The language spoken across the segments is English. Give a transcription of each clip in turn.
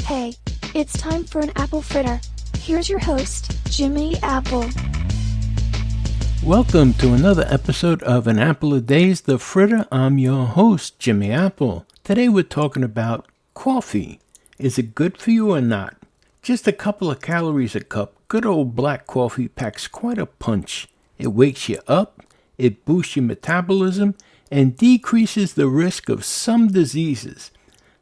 Hey, it's time for an apple fritter. Here's your host, Jimmy Apple. Welcome to another episode of An Apple a Day's The Fritter. I'm your host, Jimmy Apple. Today we're talking about coffee. Is it good for you or not? Just a couple of calories a cup, good old black coffee packs quite a punch. It wakes you up, it boosts your metabolism, and decreases the risk of some diseases.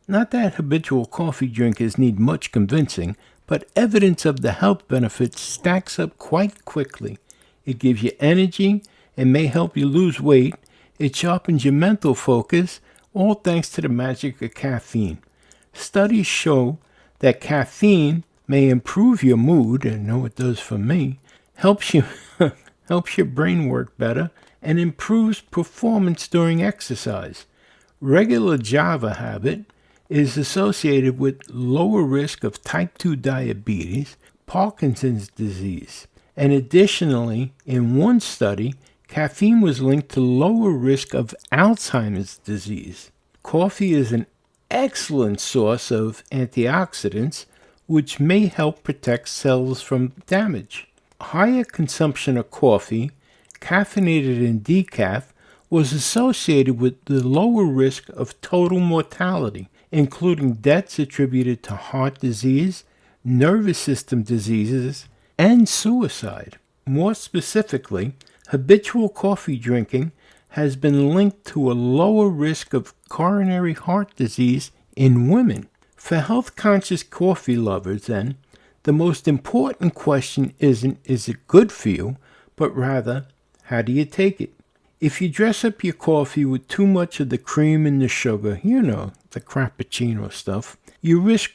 Not that habitual coffee drinkers need much convincing, but evidence of the health benefits stacks up quite quickly. It gives you energy and may help you lose weight. It sharpens your mental focus, all thanks to the magic of caffeine. Studies show that caffeine may improve your mood, and I know it does for me, helps your brain work better, and improves performance during exercise. Regular Java habit is associated with lower risk of type 2 diabetes, Parkinson's disease. And additionally, in one study, caffeine was linked to lower risk of Alzheimer's disease. Coffee is an excellent source of antioxidants, which may help protect cells from damage. Higher consumption of coffee, caffeinated in decaf, was associated with the lower risk of total mortality, including deaths attributed to heart disease, nervous system diseases, and suicide. More specifically, habitual coffee drinking has been linked to a lower risk of coronary heart disease in women. For health-conscious coffee lovers, then, the most important question isn't, is it good for you, but rather, how do you take it? If you dress up your coffee with too much of the cream and the sugar, the Frappuccino stuff, you risk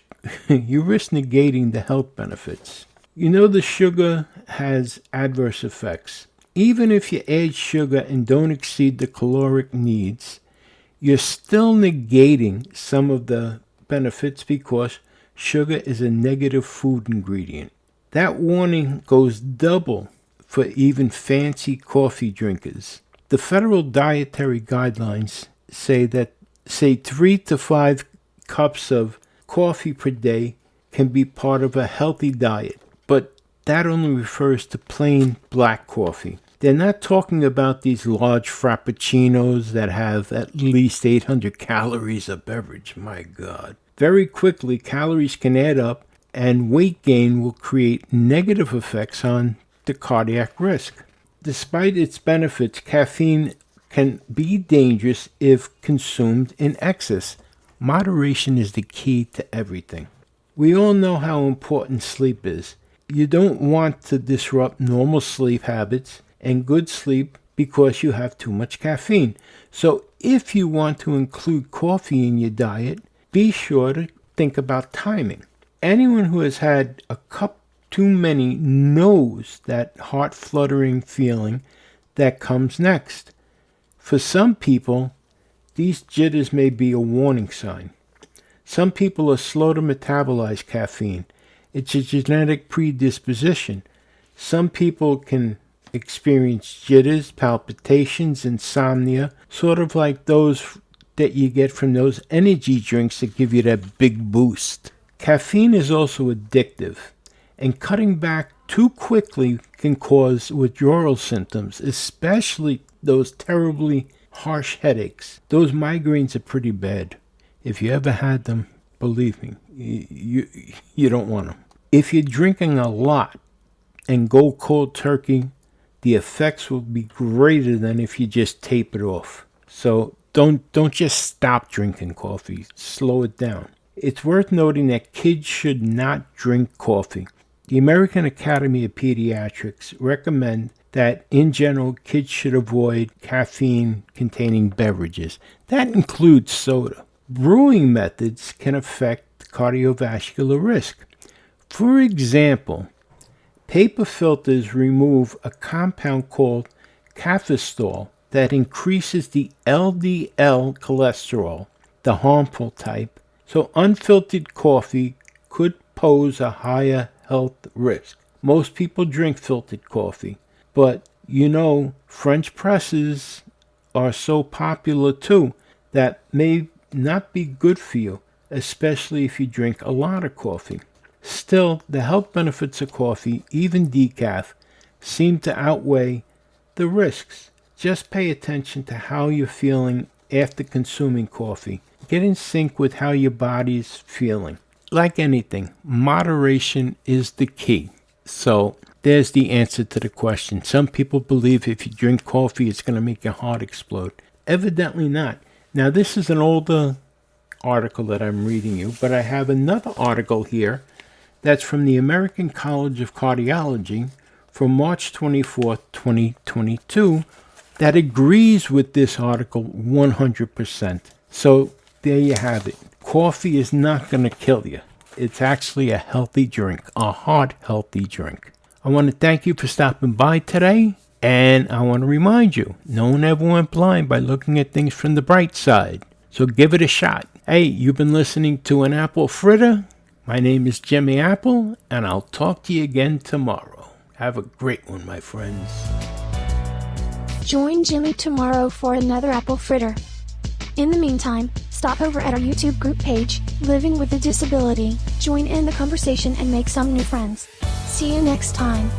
negating the health benefits. The sugar has adverse effects. Even if you add sugar and don't exceed the caloric needs, you're still negating some of the benefits because sugar is a negative food ingredient. That warning goes double for even fancy coffee drinkers. The federal dietary guidelines say 3 to 5 cups of coffee per day can be part of a healthy diet, but that only refers to plain black coffee. They're not talking about these large frappuccinos that have at least 800 calories a beverage. My God. Very quickly, calories can add up, and weight gain will create negative effects on the cardiac risk. Despite its benefits, caffeine can be dangerous if consumed in excess. Moderation is the key to everything. We all know how important sleep is. You don't want to disrupt normal sleep habits and good sleep because you have too much caffeine. So if you want to include coffee in your diet, be sure to think about timing. Anyone who has had a cup too many knows that heart-fluttering feeling that comes next. For some people, these jitters may be a warning sign. Some people are slow to metabolize caffeine. It's a genetic predisposition. Some people can experience jitters, palpitations, insomnia, sort of like those that you get from those energy drinks that give you that big boost. Caffeine is also addictive, and cutting back too quickly can cause withdrawal symptoms, especially those terribly harsh headaches. Those migraines are pretty bad. If you ever had them, believe me, you don't want them. If you're drinking a lot and go cold turkey, the effects will be greater than if you just tape it off. So don't just stop drinking coffee. Slow it down. It's worth noting that kids should not drink coffee. The American Academy of Pediatrics recommend that, in general, kids should avoid caffeine-containing beverages. That includes soda. Brewing methods can affect cardiovascular risk. For example, paper filters remove a compound called cafestol that increases the LDL cholesterol, the harmful type, so unfiltered coffee could pose a higher health risk. Most people drink filtered coffee, but French presses are so popular too that may not be good for you. especially if you drink a lot of coffee. Still, the health benefits of coffee, even decaf, seem to outweigh the risks. Just pay attention to how you're feeling after consuming coffee. Get in sync with how your body's feeling. Like anything, moderation is the key. So, there's the answer to the question. Some people believe if you drink coffee, it's going to make your heart explode. Evidently not. Now, this is an older article that I'm reading you, but I have another article here that's from the American College of Cardiology from March 24th, 2022, that agrees with this article 100%. So there you have it. Coffee is not going to kill you. It's actually a healthy drink, a heart-healthy drink. I want to thank you for stopping by today, and I want to remind you, no one ever went blind by looking at things from the bright side. So give it a shot. Hey, you've been listening to An Apple Fritter. My name is Jimmy Apple, and I'll talk to you again tomorrow. Have a great one, my friends. Join Jimmy tomorrow for another apple fritter. In the meantime, stop over at our YouTube group page, Living with a Disability, join in the conversation and make some new friends. See you next time.